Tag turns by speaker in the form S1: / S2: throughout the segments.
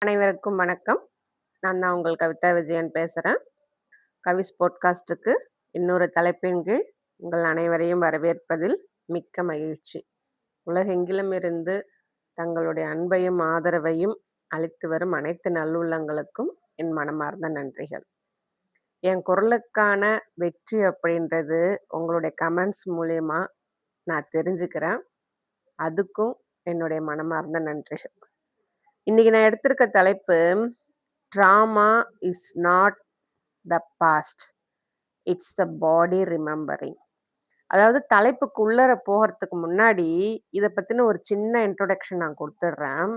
S1: அனைவருக்கும் வணக்கம். நான் தான் உங்கள் கவிதா விஜயன் பேசுறேன். கவிஸ் பாட்காஸ்டுக்கு இன்னொரு தலைப்பின் கீழ் உங்கள் அனைவரையும் வரவேற்பதில் மிக்க மகிழ்ச்சி. உலகெங்கிலும் இருந்து தங்களுடைய அன்பையும் ஆதரவையும் அளித்து வரும் அனைத்து நல்லுள்ளங்களுக்கும் என் மனமார்ந்த நன்றிகள். என் குரலுக்கான வெற்றி அப்படின்றது உங்களுடைய கமெண்ட்ஸ் மூலியமா நான் தெரிஞ்சுக்கிறேன். அதுக்கும் என்னுடைய மனமார்ந்த நன்றிகள். இன்னைக்கு நான் எடுத்திருக்க தலைப்பு, trauma is not the past, it's the body remembering. அதாவது தலைப்புக்குள்ளர போகிறதுக்கு முன்னாடி இதை பற்றின ஒரு சின்ன இன்ட்ரோடக்ஷன் நான் கொடுத்துட்றேன்.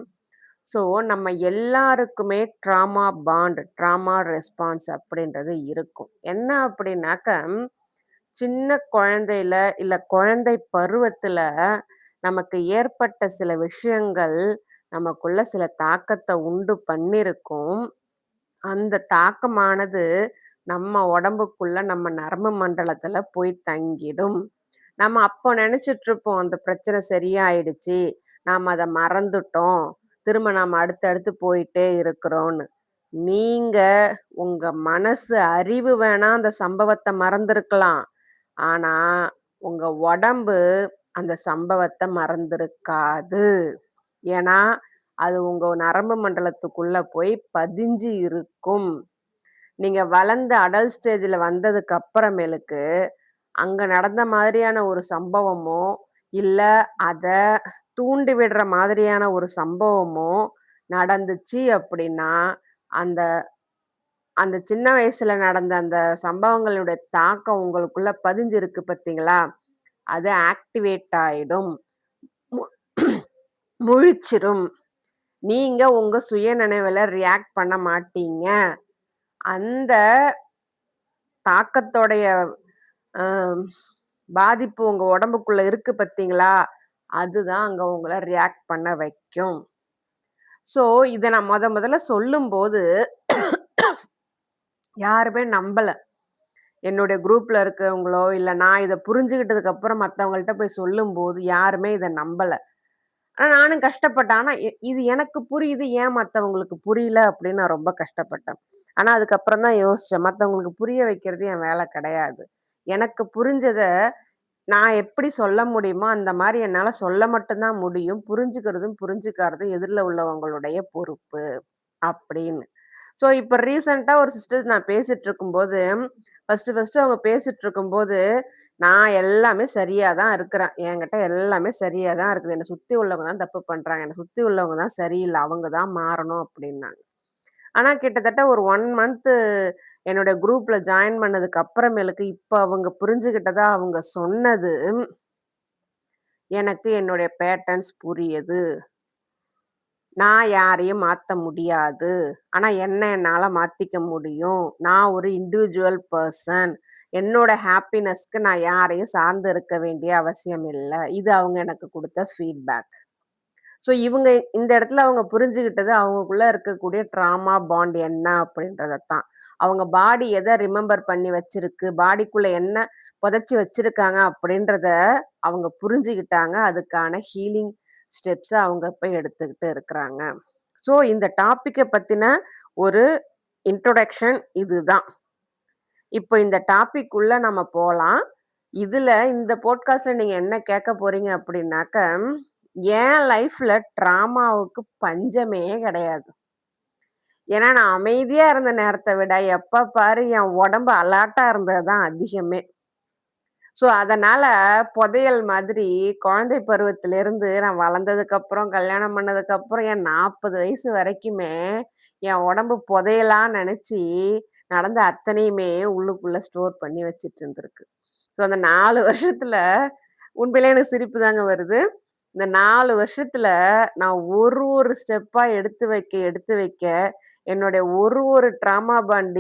S1: ஸோ நம்ம எல்லாருக்குமே ட்ராமா பாண்ட், ட்ராமா ரெஸ்பான்ஸ் அப்படின்றது இருக்கும். என்ன அப்படின்னாக்க, சின்ன குழந்தையில இல்லை குழந்தை பருவத்தில் நமக்கு ஏற்பட்ட சில விஷயங்கள் நமக்குள்ள சில தாக்கத்தை உண்டு பண்ணியிருக்கும். அந்த தாக்கமானது நம்ம உடம்புக்குள்ள, நம்ம நரம்பு மண்டலத்துல போய் தங்கிடும். நம்ம அப்போ நினைச்சிட்டு இருப்போம், அந்த பிரச்சனை சரியாயிடுச்சு, நாம் அதை மறந்துட்டோம், திரும்ப நாம் அடுத்தடுத்து போயிட்டே இருக்கிறோன்னு. நீங்க உங்க மனசு அறிவு வேணா அந்த சம்பவத்தை மறந்திருக்கலாம், ஆனா உங்க உடம்பு அந்த சம்பவத்தை மறந்திருக்காது. ஏன்னா அது உங்க நரம்பு மண்டலத்துக்குள்ள போய் பதிஞ்சு இருக்கும். நீங்க வளர்ந்து அடல்ட் ஸ்டேஜில் வந்ததுக்கு அப்புறமேலுக்கு அங்க நடந்த மாதிரியான ஒரு சம்பவமோ, இல்ல அத தூண்டி விடுற மாதிரியான ஒரு சம்பவமோ நடந்துச்சு அப்படின்னா, அந்த அந்த சின்ன வயசுல நடந்த அந்த சம்பவங்களுடைய தாக்கம் உங்களுக்குள்ள பதிஞ்சிருக்கு பார்த்தீங்களா? அது ஆக்டிவேட் ஆயிடும். மு- முழிச்சிரும். நீங்க உங்க சுயநினைவுல ரியாக்ட் பண்ண மாட்டீங்க. அந்த தாக்கத்தோடைய அம் பாதிப்பு உங்க உடம்புக்குள்ள இருக்கு பார்த்தீங்களா? அதுதான் அங்க உங்கள ரியாக்ட் பண்ண வைக்கும். ஸோ, இத நான் முதல்ல சொல்லும்போது யாருமே நம்பல. என்னுடைய குரூப்ல இருக்கவங்களோ, இல்ல நான் இத புரிஞ்சுகிட்டதுக்கு அப்புறம் மத்தவங்கள்ட்ட போய் சொல்லும்போது யாருமே இத நம்பல. நானும் கஷ்டப்பட்டேன். ஆனா இது எனக்கு புரியுது, ஏன் மத்தவங்களுக்கு புரியல அப்படின்னு நான் ரொம்ப கஷ்டப்பட்டேன். ஆனா அதுக்கப்புறம் தான் யோசிச்சேன், மத்தவங்களுக்கு புரிய வைக்கிறது என் வேலை கிடையாது. எனக்கு புரிஞ்சத நான் எப்படி சொல்ல முடியுமோ, அந்த மாரி என்னால சொல்ல மட்டும் தான் முடியும். புரிஞ்சுக்கிறதும், புரிஞ்சுக்காததும் எதிர்ல உள்ளவங்களுடைய பொறுப்பு அப்படின்னு. ஸோ இப்ப ரீசென்ட்டா ஒரு சிஸ்டர் நான் பேசிட்டு இருக்கும்போது, ஃபர்ஸ்ட்டு அவங்க பேசிட்டு இருக்கும்போது, நான் எல்லாமே சரியா தான் இருக்கிறேன். என்கிட்ட எல்லாமே சரியா தான் இருக்குது. என்ன சுத்தி உள்ளவங்க தான் தப்பு பண்றாங்க. என்ன சுத்தி உள்ளவங்க தான் சரியில்ல. அவங்க தான் மாறணும் அப்டின்னாங்க. ஆனா கிட்டத்தட்ட ஒரு 1 மந்த்து என்னோட குரூப்ல ஜாயின் பண்ணதுக்கு அப்புறமேலுக்கு, இப்ப அவங்க புரிஞ்சுகிட்டதா அவங்க சொன்னது, எனக்கு என்னுடைய பேட்டர்ன்ஸ் புரியுது. நான் யாரையும் மாத்த முடியாது. ஆனா என்ன என்னால மாத்திக்க முடியும். நான் ஒரு இண்டிவிஜுவல் பெர்சன். என்னோட ஹாப்பினஸ்க்கு நான் யாரையும் சார்ந்து இருக்க வேண்டிய அவசியம் இல்ல. இது அவங்க எனக்கு குடுத்த ஃபீட்பேக். ஸோ இவங்க இந்த இடத்துல அவங்க புரிஞ்சுகிட்டது, அவங்களுக்குள்ள இருக்கக்கூடிய ட்ராமா பாண்ட் என்ன அப்படின்றத தான். அவங்க பாடி எத ரிமெம்பர் பண்ணி வச்சிருக்கு, பாடிக்குள்ள என்ன புதைச்சு வச்சிருக்காங்க அப்படின்றத அவங்க புரிஞ்சுகிட்டாங்க. அதுக்கான ஹீலிங் ஸ்டெப்ஸ அவங்க இப்ப எடுத்துக்கிட்டு இருக்கிறாங்க. ஸோ இந்த டாபிக்க பத்தின ஒரு இன்ட்ரோடக்ஷன் இதுதான். இப்போ இந்த டாபிக் உள்ள நம்ம போலாம். இதுல இந்த பாட்காஸ்ட்ல நீங்க என்ன கேட்க போறீங்க அப்படின்னாக்க, என் லைஃப்ல ட்ராமாவுக்கு பஞ்சமே கிடையாது. ஏன்னா நான் அமைதியா இருந்த நேரத்த விட, எப்ப பாரு என் உடம்பு அலர்ட்டா இருந்தது தான் அதிகமே. ஸோ, அதனால புதையல் மாதிரி குழந்தை பருவத்திலிருந்து நான் வளர்ந்ததுக்கப்புறம், கல்யாணம் பண்ணதுக்கப்புறம் என் 40 வயசு வரைக்குமே, என் உடம்பு புதையலா நெனச்சு, நடந்த அத்தனையுமே உள்ளுக்குள்ள ஸ்டோர் பண்ணி வச்சுட்டு இருந்திருக்கு. ஸோ, அந்த 4 வருஷத்துல உண்மையிலே எனக்கு சிரிப்பு தாங்க வருது. இந்த 4 வருஷத்துல நான் ஒரு ஸ்டெப்பா எடுத்து வைக்க, என்னுடைய ஒரு ட்ராமா பாண்ட்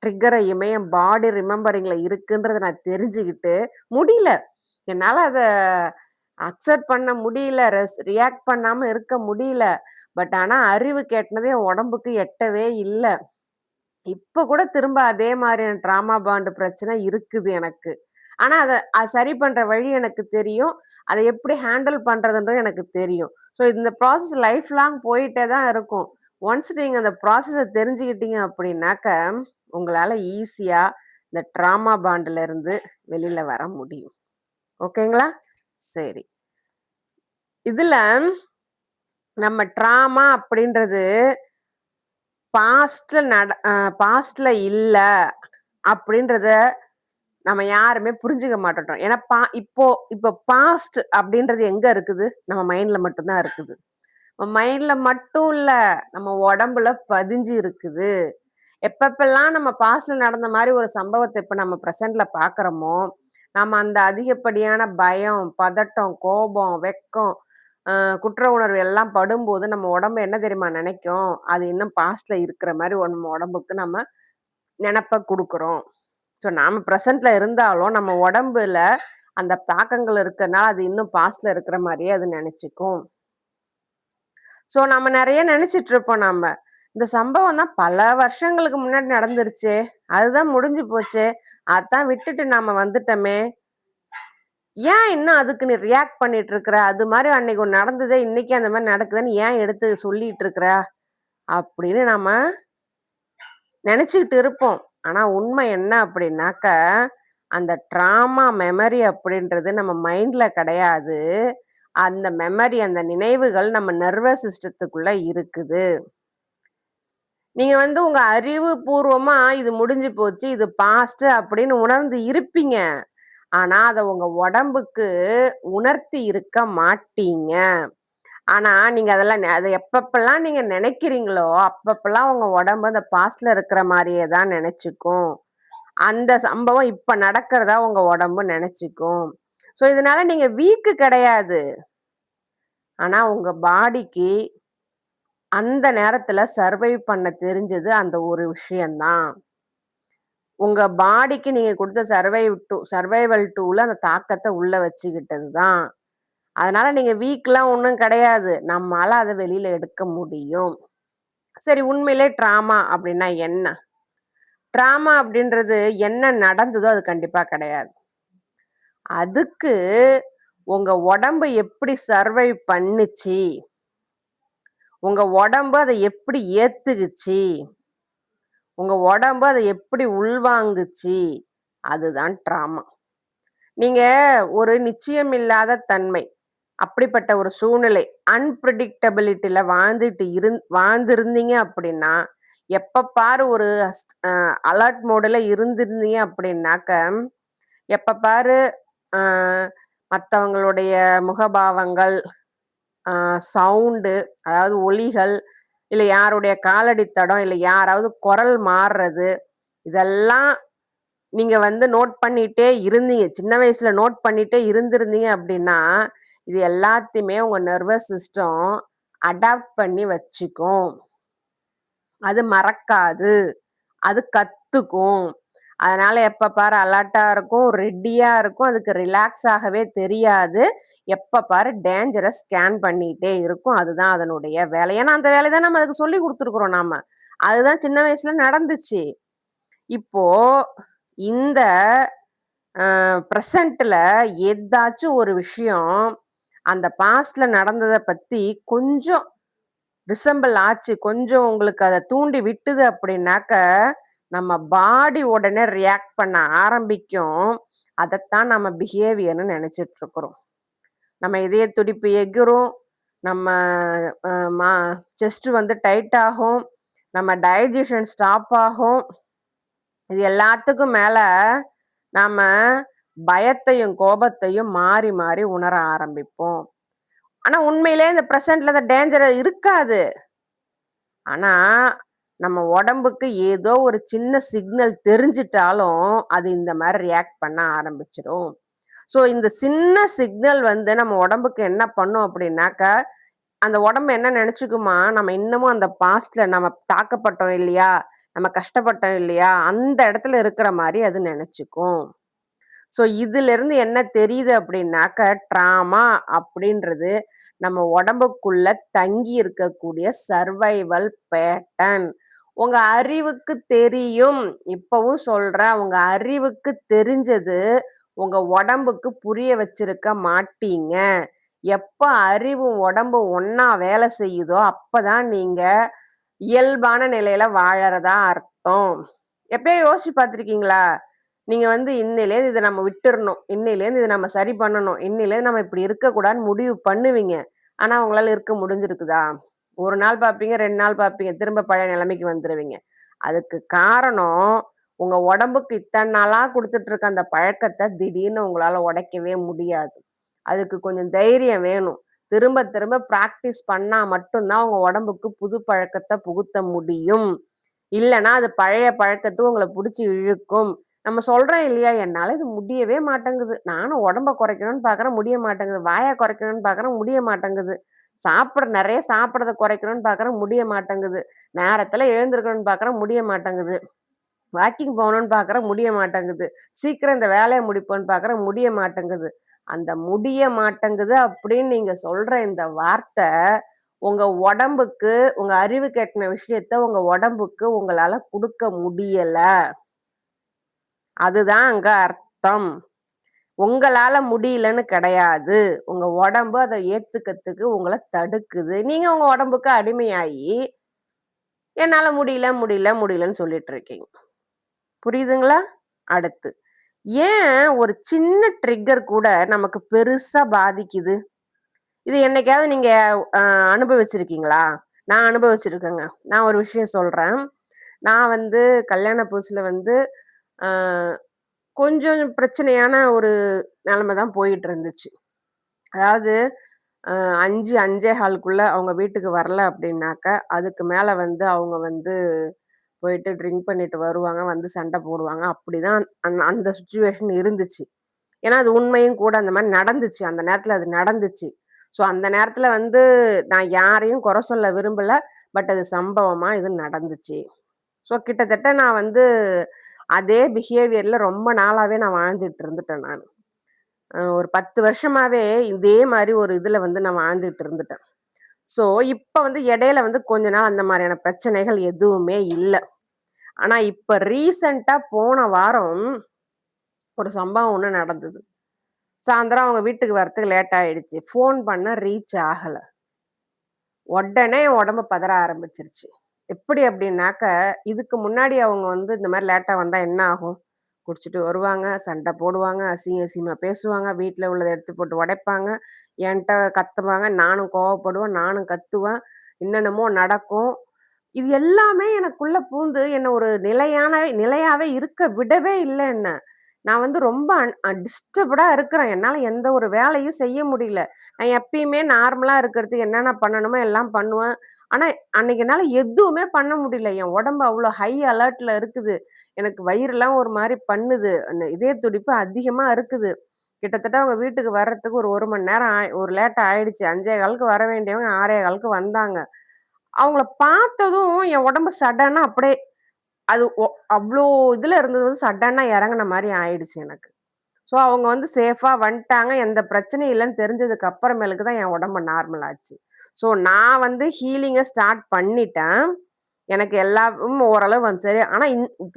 S1: ட்ரிக்கரையுமே என் பாடி ரிமெம்பரிங்ல இருக்குன்றத நான் தெரிஞ்சுகிட்டு முடியல. என்னால அத அக்செப்ட் பண்ண முடியல. ரியாக்ட் பண்ணாம இருக்க முடியல. பட் ஆனா அறிவு கெட்டுனது என் உடம்புக்கு எட்டவே இல்ல. இப்ப கூட திரும்ப அதே மாதிரியான ட்ராமா பாண்ட் பிரச்சனை இருக்குது எனக்கு. ஆனா அத சரி பண்ற வழி எனக்கு தெரியும். அத எப்படி ஹேண்டில் பண்றதுன்றது எனக்கு தெரியும். ஸோ இந்த ப்ராசஸ் லைஃப் லாங் போயிட்டே தான் இருக்கும். ஒன்ஸ் நீங்க அந்த ப்ராசஸ தெரிஞ்சுக்கிட்டீங்க அப்படின்னாக்க, உங்களால ஈஸியா இந்த ட்ராமா பாண்டுல இருந்து வெளில வர முடியும். ஓகேங்களா? சரி. இதுல நம்ம ட்ராமா அப்படின்றது பாஸ்ட்ல இல்ல அப்படின்றத நம்ம யாருமே புரிஞ்சுக்க மாட்டேன்றோம். ஏன்னா இப்போ இப்போ பாஸ்ட் அப்படின்றது எங்க இருக்குது? நம்ம மைண்ட்ல மட்டும் தான் இருக்குது. மைண்ட்ல மட்டும் இல்ல, நம்ம உடம்புல பதிஞ்சு இருக்குது. எப்பப்பலாம் நம்ம பாஸ்ட்ல நடந்த மாரி ஒரு சம்பவத்த இப்ப நம்ம பிரசன்ட்ல பார்க்குறோமோ, நம்ம அந்த அதிகப்படியான பயம், பதட்டம், கோபம், வெட்கம், குற்ற உணர்வு எல்லாம் படும்போது நம்ம உடம்பு என்ன தெரியுமா நெனைக்கும்? அது இன்னும் பாஸ்ட்ல இருக்கிற மாரி நம்ம உடம்புக்கு நம்ம நெனப்ப குடுக்குறோம். ஸோ நாம பிரசன்ட்ல இருந்தாலும் நம்ம உடம்புல அந்த தாக்கங்கள் இருக்கனால, அது இன்னும் பாஸ்ட்ல இருக்கிற மாரியே அது நெனச்சுக்கும். ஸோ நம்ம நெறைய நெனச்சிட்டு இருப்போம் நாம. இந்த சம்பவம் தான் பல வருஷங்களுக்கு முன்னாடி நடந்துருச்சே! அதுதான் முடிஞ்சு போச்சே! அதான் விட்டுட்டு நாம வந்துட்டோமே! ஏன் இன்னும் அதுக்கு நீ ரியாக்ட் பண்ணிட்டு இருக்கிற? அது மாரி அன்னைக்கு ஒண்ணு நடந்ததே, இன்னைக்கு அந்த மாரி நடக்குதுன்னு ஏன் எடுத்து சொல்லிட்டு இருக்கிற? அப்படின்னு நாம நெனச்சுக்கிட்டு இருப்போம். ஆனா உண்மை என்ன அப்படின்னாக்க, அந்த ட்ராமா மெமரி அப்படின்றது நம்ம மைண்ட்ல கிடையாது. அந்த மெமரி, அந்த நினைவுகள் நம்ம நர்வஸ் சிஸ்டத்துக்குள்ள இருக்குது. நீங்க வந்து உங்க அறிவுபூர்வமா இது முடிஞ்சு போச்சு, இது பாஸ்ட் அப்படின்னு உணர்ந்து இருப்பீங்க. ஆனா, அத உங்க உடம்புக்கு உணர்த்தி இருக்க மாட்டீங்க. ஆனா, நீங்க அதெல்லாம் அத எப்பப்பலாம் நீங்க நெனைக்கிறீங்களோ, அப்பப்பலாம் உங்க உடம்பு அந்த பாஸ்ட்ல இருக்கிற மாரியே தான் நெனச்சுக்கும். அந்த சம்பவம் இப்ப நடக்கிறதா உங்க உடம்பு நெனச்சுக்கும். ஸோ, இதனால நீங்க வீக்கு கிடையாது. ஆனா, உங்க பாடிக்கு அந்த நேரத்துல சர்வைவ் பண்ண தெரிஞ்சது அந்த ஒரு விஷயம் தான். உங்க பாடிக்கு நீங்க குடுத்த சர்வைவல் டூல் அந்த தாக்கத்த உள்ள வச்சுக்கிட்டது தான். அதனால நீங்க வீக்லாம் ஒண்ணும் கிடையாது. நம்மால அத வெளில எடுக்க முடியும். சரி உண்மையிலே ட்ராமா அப்டின்னா என்ன? ட்ராமா அப்டின்றது என்ன நடந்ததோ அது கண்டிப்பா கிடையாது. அதுக்கு உங்க உடம்பு எப்படி சர்வைவ் பண்ணுச்சு? உங்க உடம்பு அத எப்படி ஏத்துக்குச்சு? உங்க உடம்பு அத எப்படி உள்வாங்குச்சு? அதுதான் ட்ராமா. நீங்க ஒரு நிச்சயம் இல்லாத தன்மை, அப்படிப்பட்ட ஒரு சூழ்நிலை, அன்பிரெடிக்டபிலிட்டில வாழ்ந்திருந்தீங்க அப்படின்னா, எப்ப பாரு ஒரு அ அலர்ட் மோடுல இருந்திருந்தீங்க அப்படின்னாக்க, எப்ப பாரு அ மத்தவங்களுடைய முகபாவங்கள், அ சவுண்டு, அதாவது ஒலிகள், இல்ல யாருடைய காலடி தடம், இல்ல யாராவது குரல் மாறுறது, இதெல்லாம் நீங்க வந்து நோட் பண்ணிட்டே இருந்தீங்க. சின்ன வயசுல நோட் பண்ணிட்டே இருந்திருந்தீங்க அப்படின்னா, இது எல்லாத்தையுமே உங்க நர்வஸ் சிஸ்டம் அடாப்ட் பண்ணி வச்சுக்கும். அது மறக்காது. அது கத்துக்கும். அதனால எப்ப பாரு அலர்ட்டா இருக்கும், ரெடியா இருக்கும். அதுக்கு ரிலாக்ஸ் ஆகவே தெரியாது. எப்ப பாரு டேஞ்சர ஸ்கேன் பண்ணிட்டே இருக்கும். அதுதான் அதனுடைய வேலை. ஏன்னா, அந்த வேலைய தான் நம்ம அதுக்கு சொல்லிக் குடுத்துருக்குறோம் நாம. அதுதான் சின்ன வயசுல நடந்துச்சு. இப்போ இந்த பிரசன்ட்ல ஏதாச்சும் ஒரு விஷயம், அந்த பாஸ்ட்ல நடந்தத பத்தி கொஞ்சம் ரிசெம்பிள் ஆச்சு. கொஞ்சம் உங்களுக்கு அத தூண்டி விட்டுது அப்படின்னாக்க, நம்ம பாடி உடனே ரியாக்ட் பண்ண ஆரம்பிக்கும். அதத்தான் நம்ம பிஹேவியர்ன்னு நெனச்சுட்டு இருக்கிறோம். நம்ம இதய துடிப்பு எகிரும். நம்ம அ மா செஸ்ட் வந்து டைட் ஆகும். நம்ம டைஜஷன் ஸ்டாப் ஆகும். இது எல்லாத்துக்கும் மேல நாம பயத்தையும், கோபத்தையும் மாறி, மாறி உணர ஆரம்பிப்போம். ஆனா உண்மையிலேயே இந்த பிரசன்ட்ல அந்த டேஞ்சர் இருக்காது. ஆனா, நம்ம உடம்புக்கு ஏதோ ஒரு சின்ன சிக்னல் தெரிஞ்சுட்டாலும், அது இந்த மாரி ரியாக்ட் பண்ண ஆரம்பிச்சுரும். ஸோ, இந்த சின்ன சிக்னல் வந்து நம்ம உடம்புக்கு என்ன பண்ணும் அப்படின்னாக்க, அந்த உடம்பு என்ன நெனச்சுக்குமா, நம்ம இன்னமும் அந்த பாஸ்ட்ல நம்ம தாக்கப்பட்டோம் இல்லையா? நம்ம கஷ்டப்பட்டோம் இல்லையா? அந்த இடத்துல இருக்கிற மாரி அது நெனச்சுக்கும். ஸோ இதிலிருந்து என்ன தெரியுது அப்படின்னாக்க, ட்ராமா அப்படின்றது நம்ம உடம்புக்குள்ள தங்கி இருக்கக்கூடிய சர்வைவல் பேட்டர்ன். உங்க அறிவுக்கு தெரியும். இப்பவும் சொல்றேன். உங்க அறிவுக்கு தெரிஞ்சது, உங்க உடம்புக்கு புரிய வச்சிருக்க மாட்டீங்க. எப்ப அறிவும், உடம்பும் ஒண்ணா வேலை செய்யுதோ, அப்பதான் நீங்க இயல்பான நிலையில வாழறதா அர்த்தம். எப்பயாவது யோசிச்சு பார்த்துருக்கீங்களா? நீங்க வந்து இன்னையிலேருந்து இத நம்ம விட்டுறணும். இன்னையிலேருந்து இத நம்ம சரி பண்ணணும். இன்னையிலேருந்து நம்ம இப்படி இருக்கக்கூடாதுன்னு முடிவு பண்ணுவீங்க. ஆனா உங்களால இருக்க முடிஞ்சிருக்குதா? 1 நாள் பார்ப்பீங்க, 2 நாள் பார்ப்பீங்க. திரும்ப பழைய நிலைமைக்கு வந்துருவீங்க. அதுக்கு காரணம், உங்க உடம்புக்கு இத்தன நாளா குடுத்துட்டு இருக்க அந்த பழக்கத்த திடீர்னு உங்களால உடைக்கவே முடியாது. அதுக்கு கொஞ்சம் தைரியம் வேணும். திரும்ப திரும்ப பிராக்டிஸ் பண்ணா மட்டும் தான் உங்க உடம்புக்கு புது பழக்கத்த புகுத்த முடியும். இல்லன்னா, அது பழைய பழக்கத்துக்கு உங்கள புடிச்சு இழுக்கும். நம்ம சொல்றோம் இல்லையா, "என்னால இது முடியவே மாட்டேங்குது. நானும் உடம்ப குறைக்கணும்னு பார்க்குறேன், முடிய மாட்டேங்குது. வாய குறைக்கணும்னு பார்க்குறேன், முடிய மாட்டேங்குது. நெறைய சாப்பிடுறத குறைக்கணும்னு பார்க்குறேன், முடிய மாட்டேங்குது. நேரத்துல எழுந்திருக்கணும்னு பார்க்குறேன், முடிய மாட்டேங்குது. வாக்கிங் போகணும்னு பார்க்குறேன், முடிய மாட்டேங்குது. சீக்கிரம் இந்த வேலைய முடிப்போம்ன்னு பார்க்குறேன், முடிய மாட்டேங்குது." அந்த முடிய மாட்டேங்குது அப்படின்னு நீங்க சொல்ற இந்த வார்த்தை, உங்க உடம்புக்கு உங்க அறிவுக்கு எட்டுன விஷயத்த உங்க உடம்புக்கு உங்களால குடுக்க முடியல. அதுதான் அங்க அர்த்தம். உங்களால முடியலன்னு கிடையாது. உங்க உடம்பு அத ஏத்துக்கறதுக்கு உங்கள தடுக்குது. நீங்க உங்க உடம்புக்கு அடிமையாயி, என்னால முடியல, முடியல, முடியலன்னு சொல்லிட்டு இருக்கீங்க. புரியுதுங்களா? அடுத்து. ஏன் ஒரு சின்ன ட்ரிக்கர் கூட நமக்கு பெருசா பாதிக்குது? இது என்னைக்காவது நீங்க அ அனுபவிச்சிருக்கீங்களா? நான் அனுபவிச்சிருக்கேங்க. நான் ஒரு விஷயம் சொல்றேன். நான் வந்து கல்யாண புதுசுல வந்து அ கொஞ்சம் பிரச்சனையான ஒரு நெலைம தான் போயிட்டு இருந்துச்சு. அதாவது அ 5, 5:15க்குள்ள அவங்க வீட்டுக்கு வரல அப்டின்னாக்க, அதுக்கு மேல வந்து அவங்க வந்து போயிட்டு ட்ரிங்க் பண்ணிட்டு வருவாங்க. வந்து சண்ட போடுவாங்க. அப்படிதான் அந்த சிச்சுவேஷன் இருந்துச்சு. ஏன்னா, அது உண்மையும் கூட அந்த மாரி நடந்துச்சு. அந்த நேரத்துல அது நடந்துச்சு. ஸோ, அந்த நேரத்துல வந்து நான் யாரையும் குறை சொல்ல விரும்பல. பட் அது சம்பவமா இது நடந்துச்சு. ஸோ, கிட்டத்தட்ட நான் வந்து அதே பிஹேவியர்ல ரொம்ப நாளாவே நான் வாழ்ந்துட்டு இருந்துட்டேன் நானு. ஒரு 10 வருஷமாவே இதே மாரி ஒரு இதுல வந்து நான் வாழ்ந்துட்டு இருந்துட்டேன். ஸோ, இப்ப வந்து இடையில வந்து கொஞ்ச நாள் அந்த மாரியான பிரச்சனைகள் எதுவுமே இல்ல. ஆனா, இப்ப ரீசென்ட்டா போன வாரம் ஒரு சம்பவம் ஒண்ணு நடந்தது. சாயந்தரம் அவங்க வீட்டுக்கு வரதுக்கு லேட் ஆயிடுச்சு. ஃபோன் பண்ணா ரீச் ஆகல. உடனே என் உடம்பு பதற ஆரம்பிச்சுருச்சு. எப்படி அப்படின்னாக்க, இதுக்கு முன்னாடி அவங்க வந்து இந்த மாரி லேட்டா வந்தா என்ன ஆகும்? குடிச்சிட்டு வருவாங்க, சண்ட போடுவாங்க, அசிங்கமா பேசுவாங்க, வீட்ல உள்ளத எடுத்து போட்டு உடைப்பாங்க, என்ட்ட கத்துவாங்க, நானும் கோவப்படுவேன், நானும் கத்துவேன், என்னென்னமோ நடக்கும். இது எல்லாமே எனக்குள்ள பூந்து என்ன ஒரு நிலையாவே இருக்க விடவே இல்ல என்ன. நான் வந்து ரொம்ப டிஸ்டர்ப்டா இருக்கிறேன். என்னால எந்த ஒரு வேலையும் செய்ய முடியல. நான் எப்பயுமே நார்மலா இருக்கிறதுக்கு என்னென்ன பண்ணணுமோ எல்லாம் பண்ணுவேன். ஆனா, அன்னைக்கு என்னால எதுவுமே பண்ண முடியல. என் உடம்பு அவ்ளோ ஹை அலர்ட்ல இருக்குது. எனக்கு வயிறுலாம் ஒரு மாரி பண்ணுது. அந்த இதய துடிப்பு அதிகமா இருக்குது. கிட்டத்தட்ட அவங்க வீட்டுக்கு வர்றதுக்கு ஒரு 1 மணி நேரம் ஒரு லேட் ஆயிடுச்சு. 5:15க்கு வர வேண்டியவங்க 6:15க்கு வந்தாங்க. அவங்கள பார்த்ததும் என் உடம்பு சடனா அப்படியே அது அவ்ளோ இதுல இருந்தது வந்து சடனா இறங்குன மாரி ஆயிடுச்சு எனக்கு. ஸோ அவங்க வந்து சேஃபா வந்துட்டாங்க. எந்த பிரச்சனையும் இல்லன்னு தெரிஞ்சதுக்கு அப்புறமேலுக்கு தான் என் உடம்பு நார்மல் ஆச்சு. ஸோ நான் வந்து ஹீலிங்க ஸ்டார்ட் பண்ணிட்டேன். எனக்கு எல்லாவும் ஓரளவு வந்து சரி. ஆனா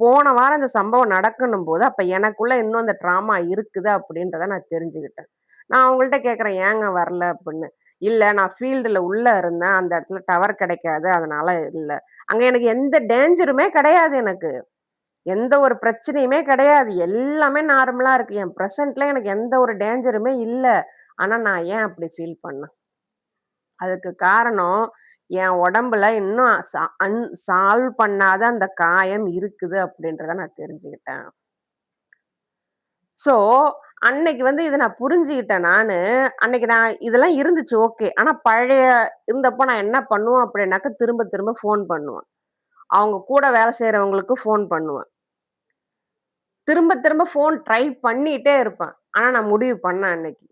S1: போன வாரம் இந்த சம்பவம் நடக்கணும்போது, அப்ப எனக்குள்ள இன்னும் அந்த ட்ராமா இருக்குது அப்படின்றத நான் தெரிஞ்சுக்கிட்டேன். நான் அவங்கள்ட்ட கேட்கிறேன், "ஏங்க வரல?" அப்படின்னு. "இல்ல நான் ஃபீல்டுல உள்ள இருந்தேன். அந்த இடத்துல டவர் கிடைக்காது. அதனால இல்ல." அங்க எனக்கு எந்த டேஞ்சருமே கிடையாது எனக்கு. எந்த ஒரு பிரச்சனையுமே கிடையாது. எல்லாமே நார்மலா இருக்கு. என் பிரசன்ட்ல எனக்கு எந்த ஒரு டேஞ்சருமே இல்ல. ஆனா நான் ஏன் அப்படி ஃபீல் பண்ணேன்? அதுக்கு காரணம், என் உடம்புல இன்னும் சால்வ் பண்ணாத அந்த காயம் இருக்குது அப்படின்றத நான் தெரிஞ்சுக்கிட்டேன். ஸோ, அன்னைக்கு வந்து இத நான் புரிஞ்சுகிட்டேன் நானு. அன்னைக்கு நான் இதெல்லாம் இருந்துச்சு ஓகே. ஆனா பழைய இருந்தப்போ நான் என்ன பண்ணுவேன் அப்படின்னாக்க, திரும்ப திரும்ப ஃபோன் பண்ணுவேன். அவங்க கூட வேலை செய்றவங்களுக்கு ஃபோன் பண்ணுவேன். திரும்ப திரும்ப ஃபோன் ட்ரை பண்ணிட்டே இருப்பேன். ஆனா நான் முடிவு பண்ணேன் அன்னைக்கு.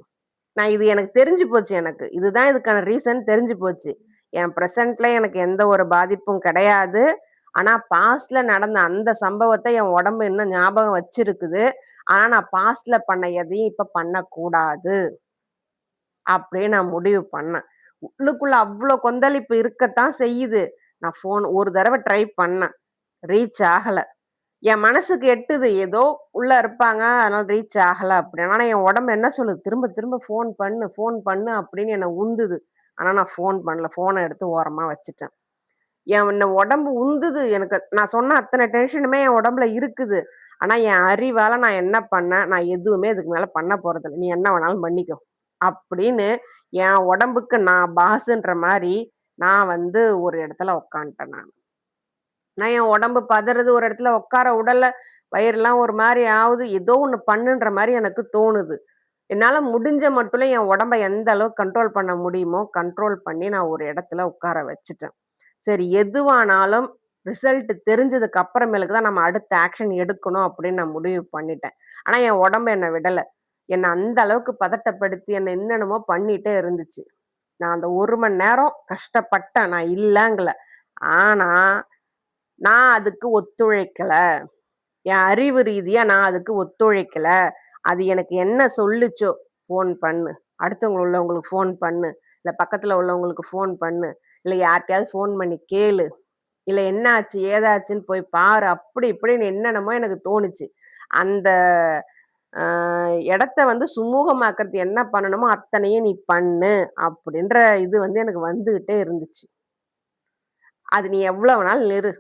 S1: இது எனக்கு தெரிஞ்சு போச்சு எனக்கு. இதுதான் இதுக்கான ரீசன் தெரிஞ்சு போச்சு. என் பிரசன்ட்ல எனக்கு எந்த ஒரு பாதிப்பும் கிடையாது. ஆனா பாஸ்ட்ல நடந்த அந்த சம்பவத்த என் உடம்பு இன்னும் ஞாபகம் வச்சிருக்குது. ஆனா நான் பாஸ்ட்ல பண்ண எதையும் இப்ப பண்ணக்கூடாது. அப்படின்னு நான் முடிவு பண்ணேன். உள்ளுக்குள்ள அவ்ளோ கொந்தளிப்பு இருக்கத்தான் செய்யுது. நான் ஒரு தடவ ட்ரை பண்ணேன். ரீச் ஆகல. என் மனசுக்கு எட்டுது. ஏதோ உள்ள இருப்பாங்க. அதனால ரீச் ஆகல அப்படின்னு. ஆனா என் உடம்பு என்ன சொல்லுது? திரும்ப திரும்ப ஃபோன் பண்ணு அப்படின்னு என்ன உந்துது. ஆனா நான் ஃபோன் பண்ணல. ஃபோன எடுத்து ஓரமா வச்சுட்டேன். என்ன உடம்பு உந்துது. எனக்கு நான் சொன்ன அத்தன டென்ஷனுமே என் உடம்புல இருக்குது. ஆனா, என் அறிவால நான் என்ன பண்ணேன், நான் எதுவுமே இதுக்கு மேல பண்ண போறதில்ல. நீ என்ன வேணாலும் பண்ணிக்கோ. அப்படின்னு என் உடம்புக்கு நான் பாஸுன்ற மாரி, நான் வந்து ஒரு இடத்துல உட்காந்துட்டேன் நானு. நான் என் உடம்பு பதறுது, ஒரு இடத்துல உட்கார உடல, வயிறுலாம் ஒரு மாரி ஆவுது. ஏதோ ஒண்ணு பண்ணுன்ற மாரி எனக்கு தோணுது. என்னால முடிஞ்ச மட்டும் என் உடம்ப எந்த அளவுக்கு கண்ட்ரோல் பண்ண முடியுமோ, கண்ட்ரோல் பண்ணி நான் ஒரு இடத்துல உட்கார வச்சுட்டேன். சரி எதுவானாலும் ரிசல்ட் தெரிஞ்சதுக்கு அப்புறமேலுக்கு தான் நம்ம அடுத்த ஆக்ஷன் எடுக்கணும் அப்படின்னு நான் முடிவு பண்ணிட்டேன். ஆனா என் உடம்பு என்ன விடல. என்ன அந்த அளவுக்கு பதட்டப்படுத்தி என்ன என்னென்னமோ பண்ணிட்டே இருந்துச்சு. நான் அந்த 1 மணி நேரம் கஷ்டப்பட்டேன். நான் இல்லங்கல. ஆனா, நான் அதுக்கு ஒத்துழைக்கல. என் அறிவு ரீதியா நான் அதுக்கு ஒத்துழைக்கல. அது எனக்கு என்ன சொல்லுச்சோ, "ஃபோன் பண்ணு. அடுத்தவங்க உள்ளவங்களுக்கு ஃபோன் பண்ணு. இல்ல பக்கத்துல உள்ளவங்களுக்கு ஃபோன் பண்ணு. இல்ல யார்ட்டயாவது ஃபோன் பண்ணி கேளு. இல்ல என்ன ஆச்சு, ஏதாச்சுன்னு போய் பாரு." அப்படி இப்படின்னு என்னென்னமோ எனக்கு தோணுச்சு. அந்த அ இடத்த வந்து சுமூகமாக்கறதுக்கு என்ன பண்ணணுமோ அத்தனையும் நீ பண்ணு. அப்படின்ற இது வந்து எனக்கு வந்துகிட்டே இருந்துச்சு. அது நீ எவ்வளோ வேணாலும் இரு.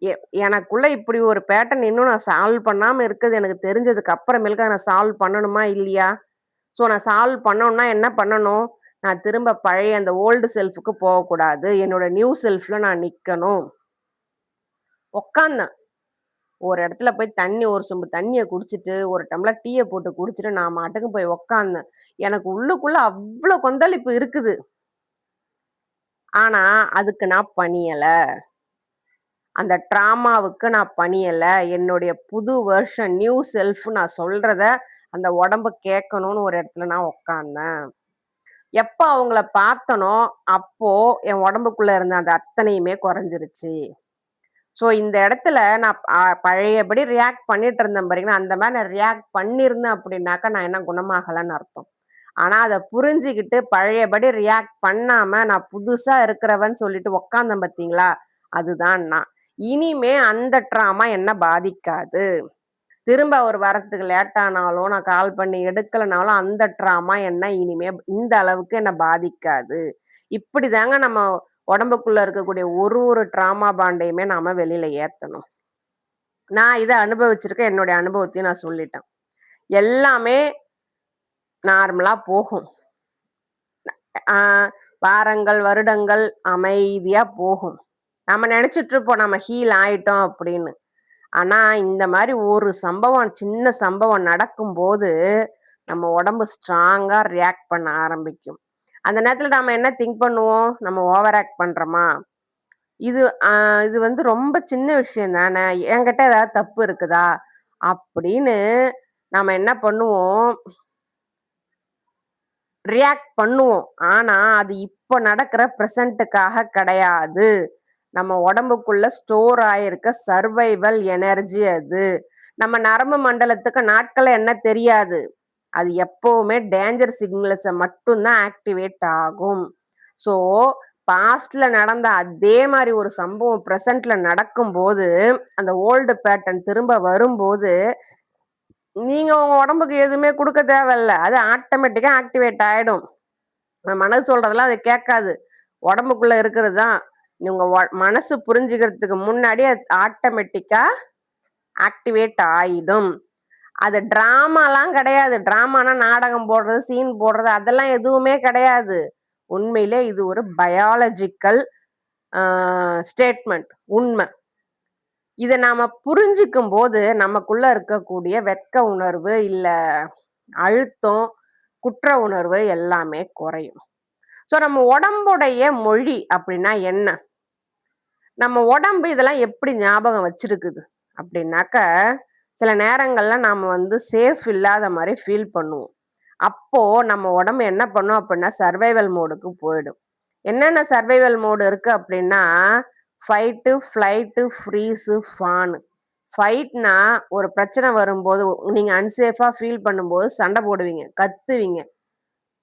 S1: எ எனக்குள்ள இப்படி ஒரு பேட்டர்ன் இன்னும் நான் சால்வ் பண்ணாம இருக்குது எனக்கு தெரிஞ்சதுக்கு அப்புறமேலுக்கு நான் சால்வ் பண்ணணுமா? இல்லையா? ஸோ நான் சால்வ் பண்ணணும்னா என்ன பண்ணணும்? நான் திரும்ப பழைய அந்த ஓல்டு செல்ஃப்க்கு போகக்கூடாது. என்னோட நியூ செல்ஃப்ல நான் நிக்கணும். உட்காந்தேன். ஒரு இடத்துல போய் ஒரு சொம்பு தண்ணிய குடிச்சுட்டு, ஒரு டம்ளர் டீய போட்டு குடிச்சுட்டு, நான் பாட்டுக்கு போய் உட்காந்தேன். எனக்கு உள்ளுக்குள்ள அவ்ளோ கொந்தளிப்பு இருக்குது. ஆனா, அதுக்கு நான் பணியல. அந்த ட்ராமாவுக்கு நான் பணியல. என்னுடைய புது வெர்ஷன், நியூ செல்ஃப் நான் சொல்றத அந்த உடம்பு கேட்கணும்னு ஒரு இடத்துல நான் உட்கார்ந்தேன். எப்ப அவங்கள பார்த்தனோ, அப்போ என் உடம்புக்குள்ள இருந்த அந்த அத்தனையுமே குறைஞ்சிருச்சு. ஸோ இந்த இடத்துல நான் பழையபடி ரியாக்ட் பண்ணிட்டு இருந்தேன் பாருங்களா, அந்த மாரி நான் ரியாக்ட் பண்ணியிருந்தேன் அப்படின்னாக்கா, நான் என்ன குணமாகலன்னு அர்த்தம். ஆனா அத புரிஞ்சுகிட்டு பழையபடி ரியாக்ட் பண்ணாம, நான் புதுசா இருக்கிறவன்னு சொல்லிட்டு உட்கார்ந்தேன் பார்த்தீங்களா, அதுதான் நான். இனிமே அந்த ட்ராமா என்ன பாதிக்காது. திரும்ப அவர் வரத்துக்கு லேட் ஆனாலும், நான் கால் பண்ணி எடுக்கலனாலும், அந்த ட்ராமா என்ன இனிமே இந்த அளவுக்கு என்ன பாதிக்காது. இப்படிதாங்க நம்ம உடம்புக்குள்ள இருக்கக்கூடிய ஒரு ட்ராமா பாண்டையுமே நாம வெளியில ஏத்தணும். நான் இத அனுபவிச்சிருக்கேன். என்னுடைய அனுபவத்தையும் நான் சொல்லிட்டேன். எல்லாமே நார்மலா போகும். ஆ வாரங்கள், வருடங்கள் அமைதியா போகும். நம்ம நெனச்சுட்டு இருப்போம், நம்ம ஹீல் ஆயிட்டோம் அப்படின்னு. ஆனா, இந்த மாரி ஒரு சம்பவம், சின்ன சம்பவம் நடக்கும்போது, நம்ம உடம்பு ஸ்ட்ராங்கா ரியாக்ட் பண்ண ஆரம்பிக்கும். அந்த நேரத்துல நாம என்ன திங்க் பண்ணுவோம்? நம்ம ஓவர் ஆக்ட் பண்றோமா? இது அ இது வந்து ரொம்ப சின்ன விஷயம் தானே! என்கிட்ட ஏதாவது தப்பு இருக்குதா? அப்படின்னு நாம என்ன பண்ணுவோம்? ரியாக்ட் பண்ணுவோம். ஆனா, அது இப்ப நடக்கிற பிரசன்ட்டுக்காக கிடையாது. நம்ம உடம்புக்குள்ள ஸ்டோர் ஆயிருக்க சர்வைவல் எனர்ஜி அது. நம்ம நரம்பு மண்டலத்துக்கு நாட்கள் என்ன தெரியாது. அது எப்பவுமே டேஞ்சர் சிக்னல்ஸ மட்டும் தான் ஆக்டிவேட் ஆகும். ஸோ, பாஸ்ட்ல நடந்த அதே மாரி ஒரு சம்பவம் பிரசன்ட்ல நடக்கும்போது, அந்த ஓல்டு பேட்டர்ன் திரும்ப வரும்போது, நீங்க உங்க உடம்புக்கு எதுவுமே குடுக்க தேவையில்ல. அது ஆட்டோமேட்டிக்கா ஆக்டிவேட் ஆயிடும். மனசு சொல்றதெல்லாம் அது கேட்காது. உடம்புக்குள்ள இருக்கிறது தான். உங்க மனசு புரிஞ்சுக்கிறதுக்கு முன்னாடி அது ஆட்டோமேட்டிக்கா ஆக்டிவேட் ஆயிடும். அது ட்ராமாலாம் கிடையாது. ட்ராமானா நாடகம் போடுறது, சீன் போடுறது அதெல்லாம் எதுவுமே கிடையாது. உண்மையிலே இது ஒரு பயாலஜிக்கல் அ ஸ்டேட்மெண்ட். உண்ம. இத நாம புரிஞ்சுக்கும்போது, நமக்குள்ள இருக்கக்கூடிய வெட்க உணர்வு, இல்ல அழுத்தம், குற்ற உணர்வு எல்லாமே குறையும். ஸோ நம்ம உடம்புடைய மொழி அப்படின்னா என்ன? நம்ம உடம்பு இதெல்லாம் எப்படி ஞாபகம் வச்சிருக்குது? அப்படின்னாக்க, சில நேரங்கள்ல நாம வந்து சேஃப் இல்லாத மாரி ஃபீல் பண்ணுவோம். அப்போ நம்ம உடம்பு என்ன பண்ணும் அப்படின்னா, சர்வைவல் மோடுக்கு போயிடும். என்னென்ன சர்வைவல் மோடு இருக்கு அப்படின்னா, ஃபைட்டு, ஃப்ளைட்டு, ஃப்ரீஸு, ஃபான்னு. ஃபைட்னா ஒரு பிரச்சனை வரும்போது, நீங்க அன்சேஃபா ஃபீல் பண்ணும்போது சண்டை போடுவீங்க, கத்துவீங்க.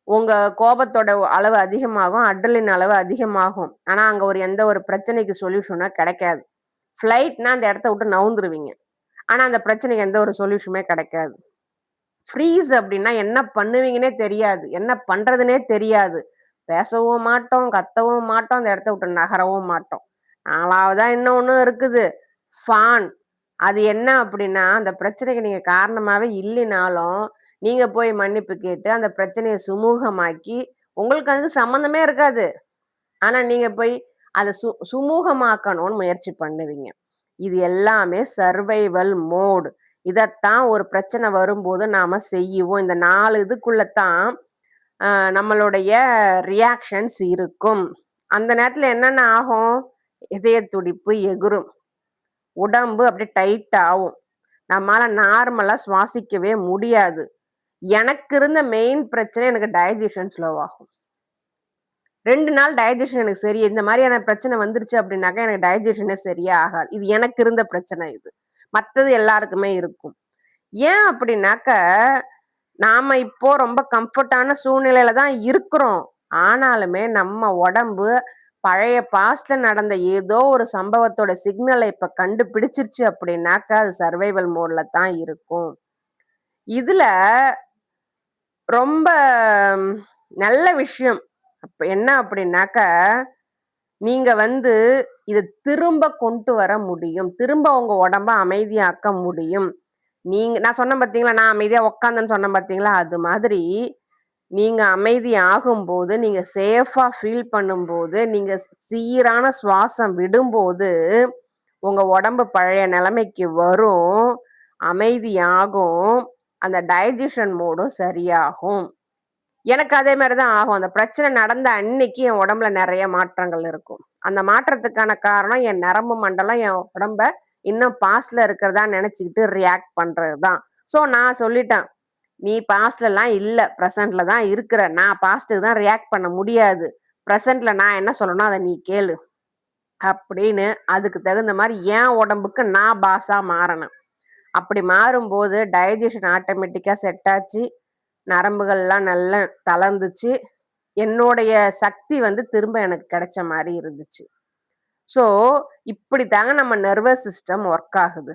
S1: உங்க கோபத்தோட அளவு அதிகமாகும். அட்ரினலின் அளவு அதிகமாகும். ஆனா, அங்க எந்த ஒரு பிரச்சனைக்கு சொல்யூஷனோ கிடைக்காது. ஃப்ளைட்னா அந்த இடத்த விட்டு நவுந்துருவீங்க. ஆனா, அந்த பிரச்சனைக்கு எந்த ஒரு சொல்யூஷனுமே கிடைக்காது. ஃப்ரீஸ் அப்டின்னா என்ன பண்ணுவீங்கன்னே தெரியாது. என்ன பண்றதுன்னே தெரியாது. பேசவும் மாட்டோம், கத்தவும் மாட்டோம், அந்த இடத்த விட்டு நகரவும் மாட்டோம். 4வதா இன்னொன்னு இருக்குது. ஃபான். அது என்ன அப்படின்னா, அந்த பிரச்சனைக்கு நீங்க காரணமாவே இல்லைனாலும், நீங்க போய் மன்னிப்பு கேட்டு, அந்த பிரச்சனைய சுமூகமாக்கி, உங்களுக்கு அதுக்கு சம்மந்தமே இருக்காது. ஆனா நீங்க போய் அத சுமூகமாக்கணும்னு முயற்சி பண்ணுவீங்க. இது எல்லாமே சர்வைவல் மோட். இதத்தான் ஒரு பிரச்சனை வரும்போது நாம செய்யுவோம். இந்த 4 இதுக்குள்ள தான் நம்மளுடைய ரியாக்ஷன்ஸ் இருக்கும். அந்த நேரத்துல என்னென்ன ஆகும்? இதய துடிப்பு எகுரும். உடம்பு அப்படியே டைட் ஆவும். நம்மால நார்மலா சுவாசிக்கவே முடியாது. எனக்கு இருந்த மெயின் பிரச்சனை எனக்கு டைஜஷன் ஸ்லோ ஆகும். 2 நாள் டைஜஷன் எனக்கு இந்த மாரியான பிரச்சனை வந்துருச்சு அப்படின்னாக்கா, எனக்கு டைஜஷனே சரியா ஆகாது. இது எனக்கு இருந்த பிரச்சனை இது. மத்தது எல்லாருக்குமே இருக்கும். ஏன் அப்படின்னாக்க, நாம இப்போ ரொம்ப கம்ஃபர்ட்டான சூழ்நிலையில தான் இருக்கிறோம். ஆனாலுமே நம்ம உடம்பு பழைய பாஸ்ட்ல நடந்த ஏதோ ஒரு சம்பவத்தோட சிக்னல இப்ப கண்டுபிடிச்சிருச்சு அப்படின்னாக்கா, அது சர்வைவல் மோட்ல தான் இருக்கும். இதுல ரொம்ப நல்ல விஷயம். அப்ப என்ன அப்படின்னாக்க, நீங்க வந்து இத திரும்ப கொண்டு வர முடியும். திரும்ப உங்க உடம்ப அமைதியாக்க முடியும். நான் சொன்னேன் பார்த்தீங்களா, நான் அமைதியா உட்காந்தேன்னு சொன்னேன் பார்த்தீங்களா, அது மாதிரி நீங்க அமைதி ஆகும்போது, நீங்க சேஃபா ஃபீல் பண்ணும்போது, நீங்க சீரான சுவாசம் விடும்போது, உங்க உடம்பு பழைய நிலைமைக்கு வரும். அமைதியாகும். அந்த டைஜஷன் மோடும் சரியாகும். எனக்கு அதே மாரி தான் ஆகும். அந்த பிரச்சனை நடந்த அன்னைக்கு என் உடம்புல நெறைய மாற்றங்கள் இருக்கும். அந்த மாற்றத்துக்கான காரணம் என் நரம்பு மண்டலம் என் உடம்ப இன்னும் பாஸ்ட்ல இருக்கிறதா நெனச்சுக்கிட்டு ரியாக்ட் பண்றது தான். ஸோ நான் சொல்லிட்டேன். "நீ பாஸ்ட்லலாம் இல்ல. பிரசன்ட்ல தான் இருக்கிற. நான் பாஸ்ட்டுக்கு தான் ரியாக்ட் பண்ண முடியாது. பிரசன்ட்ல நான் என்ன சொல்லணும் அத நீ கேளு." அப்படின்னு அதுக்கு தகுந்த மாரி என் உடம்புக்கு நான் பாஸா மாறனேன். அப்படி மாறும்போது டைஜஷன் ஆட்டோமேட்டிக்கா செட் ஆச்சு. நரம்புகள்லாம் நல்லா தளர்ந்துச்சு. என்னுடைய சக்தி வந்து திரும்ப எனக்கு கிடைச்ச மாரி இருந்துச்சு. ஸோ, இப்படித்தாங்க நம்ம நர்வஸ் சிஸ்டம் ஒர்க் ஆகுது.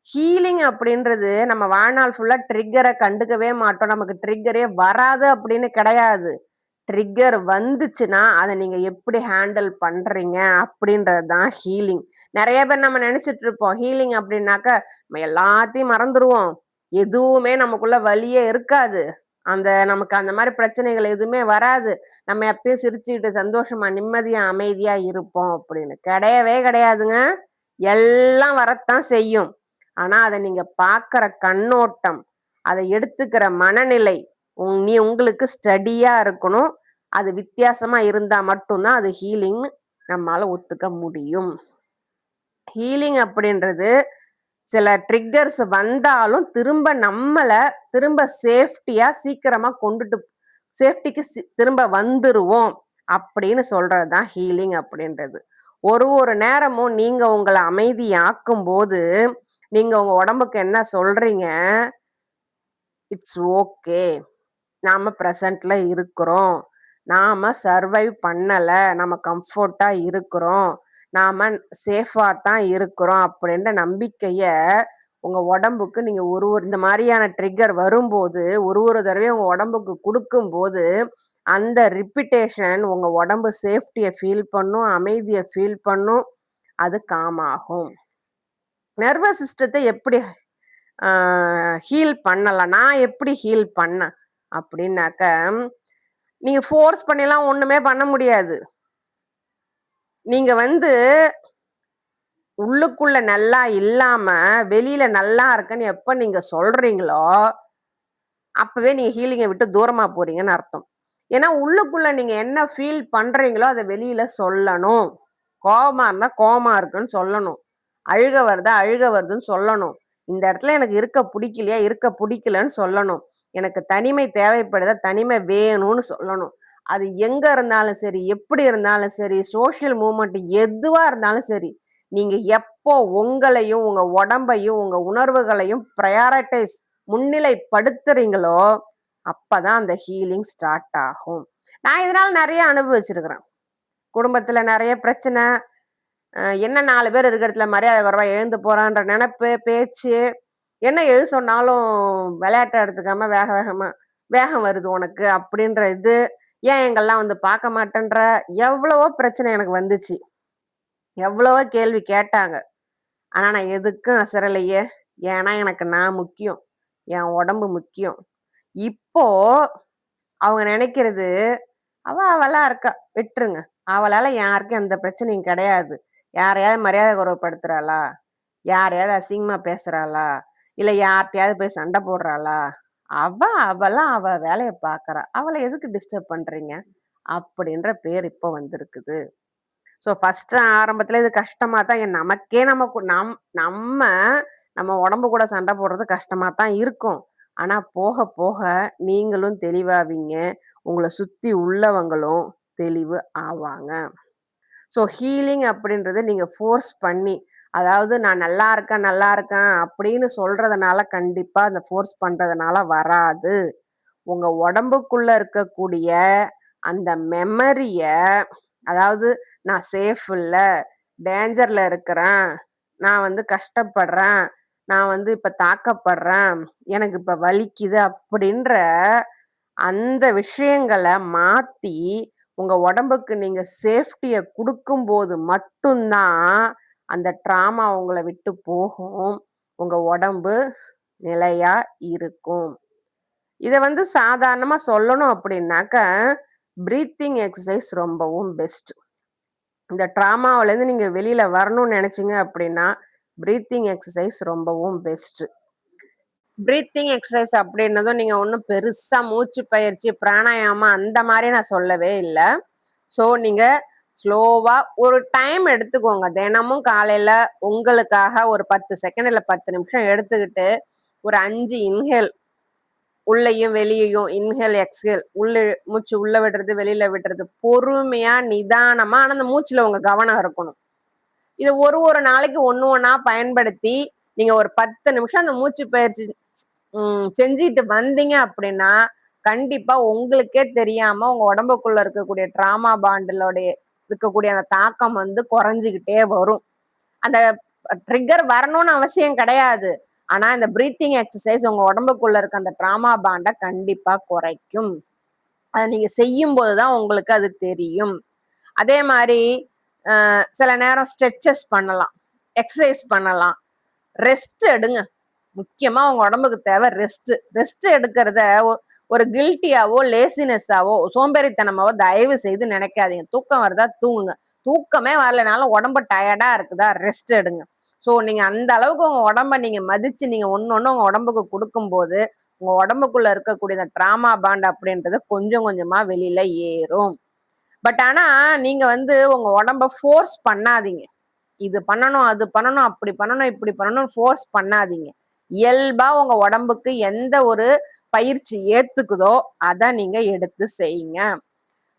S1: ஹீலிங் அப்படின்றது நம்ம வாழ்நாள் ஃபுல்லா ட்ரிக்கர கண்டுக்கவே மாட்டோம். நமக்கு ட்ரிக்கரே வராது அப்படின்னு கிடையாது. ட்ரிக்கர் வந்துச்சுன்னா, அத நீங்க எப்படி ஹேண்டில் பண்றீங்க அப்படின்றது தான் ஹீலிங். நெறைய பேர் நம்ம நெனச்சுட்டு இருப்போம். ஹீலிங் அப்படின்னாக்க, நம்ம எல்லாத்தையும் மறந்துருவோம். எதுவுமே நமக்குள்ள வலியே இருக்காது. நமக்கு அந்த மாரி பிரச்சனைகள் எதுவுமே வராது. நம்ம எப்பயும் சிரிச்சுக்கிட்டு, சந்தோஷமா, நிம்மதியா, அமைதியா இருப்போம் அப்படின்னு. கிடையவே கிடையாதுங்க. எல்லாம் வரத்தான் செய்யும். ஆனா, அத நீங்க பார்க்கிற கண்ணோட்டம், அத எடுத்துக்கிற மனநிலை, உங்களுக்கு ஸ்டடியா இருக்கணும். அது வித்தியாசமா இருந்தா மட்டும் தான் அது ஹீலிங்ன்னு நம்மால ஒத்துக்க முடியும். ஹீலிங் அப்படின்றது சில ட்ரிக்கர்ஸ் வந்தாலும் திரும்ப சேஃப்டியா சீக்கிரமா சேஃப்டிக்கு திரும்ப வந்துருவோம் அப்படின்னு சொல்றது தான் ஹீலிங் அப்படின்றது. ஒரு ஒரு நேரமும் நீங்க உங்கள அமைதியாக்கும் போது, நீங்க உங்க உடம்புக்கு என்ன சொல்றீங்க? It's okay. நாம பிரசன்ட்ல இருக்கிறோம். நாம சர்வைவ் பண்ணல. நம்ம கம்ஃபோர்ட்டா இருக்கிறோம். நாம சேஃபா தான் இருக்கிறோம் அப்படின்ற நம்பிக்கைய உங்க உடம்புக்கு நீங்க இந்த மாரியான ட்ரிக்கர் வரும்போது, ஒரு தடவையும் உங்க உடம்புக்கு குடுக்கும்போது, அந்த ரிப்பிட்டேஷன் உங்க உடம்பு சேஃப்டிய ஃபீல் பண்ணும், அமைதிய ஃபீல் பண்ணும். அது காம் ஆகும். நர்வஸ் சிஸ்டத்த எப்படி ஆ ஹீல் பண்ணலாம்? நான் எப்படி ஹீல் பண்ணேன்? அப்படின்னாக்க, நீங்க ஃபோர்ஸ் பண்ணிலாம் ஒண்ணுமே பண்ண முடியாது. நீங்க வந்து உள்ளுக்குள்ள நல்லா இல்லாம, வெளியில நல்லா இருக்கேன்னு எப்ப நீங்க சொல்றீங்களோ, அப்பவே நீங்க ஹீலிங்க விட்டு தூரமா போறீங்கன்னு அர்த்தம். ஏன்னா, உள்ளுக்குள்ள நீங்க என்ன ஃபீல் பண்றீங்களோ, அத வெளியில சொல்லணும். கோவமா இருந்தா, கோவமா இருக்குன்னு சொல்லணும். அழுக வருதா, அழுக வருதுன்னு சொல்லணும். இந்த இடத்துல எனக்கு இருக்க புடிக்கலையா, இருக்க புடிக்கலன்னு சொல்லணும். எனக்கு தனிமை தேவைப்படுதா, தனிமை வேணும்னு சொல்லணும். அது எங்க இருந்தாலும் சரி, எப்படி இருந்தாலும் சரி, சோசியல் மூவ்மெண்ட் எதுவா இருந்தாலும் சரி, நீங்க எப்போ உங்களையும், உங்க உடம்பையும், உங்க உணர்வுகளையும் முன்னிலைப்படுத்துறீங்களோ, அப்பதான் அந்த ஹீலிங் ஸ்டார்ட் ஆகும். நான் இதனால நெறைய அனுபவிச்சிருக்கிறேன். குடும்பத்துல நெறைய பிரச்சனை. என்ன 4 பேர் இருக்கிற இடத்துல மரியாதை குறைவா எழுந்து போறான்ற நெனப்பு, பேச்சு, என்ன எது சொன்னாலும் விளையாட்டா எடுத்துக்காம வேகமா வேகம் வருது உனக்கு அப்படின்ற இது. ஏன் எங்கலாம் வந்து பார்க்க மாட்டேன்ற? எவ்வளவோ பிரச்சனை எனக்கு வந்துச்சு. எவ்வளவோ கேள்வி கேட்டாங்க. ஆனா நான் எதுக்கும் அசரலையே. ஏன்னா எனக்கு நான் முக்கியம். என் உடம்பு முக்கியம். இப்போ அவங்க நெனைக்கிறது, அவளா இருக்கா, விட்டுருங்க. அவளால யாருக்கும் எந்த பிரச்சனையும் கிடையாது. யாரையாவது மரியாதை குறைவுபடுத்துறாளா? யாரையாவது அசிங்கமா பேசுறாளா? இல்ல யார்ட்டயாவது போய் சண்டை போடுறாளா? அவலாம் அவ வேலைய பார்க்குறா. அவள எதுக்கு டிஸ்டர்ப் பண்றீங்க? அப்படின்ற பேர் இப்போ வந்திருக்குது. ஸோ ஃபர்ஸ்ட்டு ஆரம்பத்துல இது கஷ்டமா தான் நமக்கே நம்ம நம்ம உடம்பு கூட சண்டை போடுறது கஷ்டமா தான் இருக்கும். ஆனா போக போக நீங்களும் தெளிவாவீங்க. உங்கள சுத்தி உள்ளவங்களும் தெளிவு ஆவாங்க. ஸோ ஹீலிங் அப்படின்றது நீங்க ஃபோர்ஸ் பண்ணி, அதாவது நான் நல்லா இருக்கேன், நல்லா இருக்கேன் அப்படின்னு சொல்றதுனால கண்டிப்பா அந்த ஃபோர்ஸ் பண்றதுனால வராது. உங்க உடம்புக்குள்ள இருக்கக்கூடிய அந்த மெமரிய, அதாவது நான் சேஃப் இல்ல, டேஞ்சர்ல இருக்கிறேன், நான் வந்து கஷ்டப்படுறேன், நான் வந்து இப்ப தாக்கப்படுறேன், எனக்கு இப்ப வலிக்குது அப்படின்ற அந்த விஷயங்கள மாத்தி, உங்க உடம்புக்கு நீங்க சேஃப்டிய குடுக்கும்போது மட்டும் தான், அந்த ட்ராமா உங்கள விட்டு போகும். உங்க உடம்பு நிலையா இருக்கும். இத வந்து சாதாரணமா சொல்லணும் அப்படின்னாக்க, பிரீத்திங் எக்சர்சைஸ் ரொம்பவும் பெஸ்ட். இந்த ட்ராமாவுலேருந்து நீங்க வெளியில வரணும்னு நெனச்சீங்க அப்படின்னா, பிரீத்திங் எக்சர்சைஸ் ரொம்பவும் பெஸ்ட். பிரீத்திங் எக்சர்சைஸ் அப்படின்னதும் நீங்க ஒண்ணும் பெருசா மூச்சு பயிற்சி, பிராணாயாமம் அந்த மாரி நான் சொல்லவே இல்ல. ஸோ நீங்க ஸ்லோவா ஒரு டைம் எடுத்துக்கோங்க. தினமும் காலையில உங்களுக்காக ஒரு 10 செகண்ட் இல்ல 10 நிமிஷம் எடுத்துக்கிட்டு, ஒரு 5 இன்ஹேல் உள்ளயும் வெளியயும் இன்ஹேல், எக்ஸ்ஹேல் மூச்சு உள்ள விடுறது, வெளியில விடுறது. பொறுமையா, நிதானமா ஆனா அந்த மூச்சுல உங்க கவனம் இருக்கணும். இத ஒரு ஒரு நாளைக்கு ஒண்ணு ஒண்ணா பயன்படுத்தி, நீங்க ஒரு 10 நிமிஷம் அந்த மூச்சு பயிற்சி செஞ்சுட்டு வந்தீங்க அப்படின்னா, கண்டிப்பா உங்களுக்கே தெரியாம உங்க உடம்புக்குள்ள இருக்கக்கூடிய ட்ராமா பாண்டுலோடைய இருக்கக்கூடிய அந்த தாக்கம் வந்து குறைஞ்சுகிட்டே வரும். அந்த ட்ரிக்கர் வரணும்னு அவசியம் கிடையாது. ஆனா இந்த பிரீத்திங் எக்சர்சைஸ் உங்க உடம்புக்குள்ள இருக்க அந்த ட்ராமா பாண்ட கண்டிப்பா குறைக்கும். அத நீங்க செய்யும்போது தான் உங்களுக்கு அது தெரியும். அதே மாரி சில நேரம் ஸ்ட்ரெச்சஸ் பண்ணலாம். எக்சர்சைஸ் பண்ணலாம். ரெஸ்ட் எடுங்க. முக்கியமா உங்க உடம்புக்கு தேவை ரெஸ்ட். ரெஸ்ட் எடுக்கிறத ஒரு கில்ட்டியாவோ, லேசினஸாவோ, சோம்பேறித்தனமாவோ தயவு செய்து நினைக்காதீங்க. தூக்கம் வருதா தூங்குங்க. தூக்கமே வரலைனாலும் உடம்பு டயர்டா இருக்குதா ரெஸ்ட் எடுங்க. ஸோ நீங்க அந்த அளவுக்கு உங்க உடம்ப நீங்க மதிச்சு நீங்க ஒண்ணு ஒண்ணு உங்க உடம்புக்கு குடுக்கும்போது, உங்க உடம்புக்குள்ள இருக்கக்கூடிய இந்த ட்ராமா பாண்ட் அப்படின்றது கொஞ்சம் கொஞ்சமா வெளியில ஏறும். பட் ஆனா நீங்க வந்து உங்க உடம்ப ஃபோர்ஸ் பண்ணாதீங்க. இது பண்ணணும், அது பண்ணணும், அப்படி பண்ணணும், இப்படி பண்ணணும்னு ஃபோர்ஸ் பண்ணாதீங்க. இயல்பா உங்க உடம்புக்கு எந்த ஒரு பயிற்சி ஏத்துக்குதோ, அத நீங்க எடுத்து செய்யுங்க.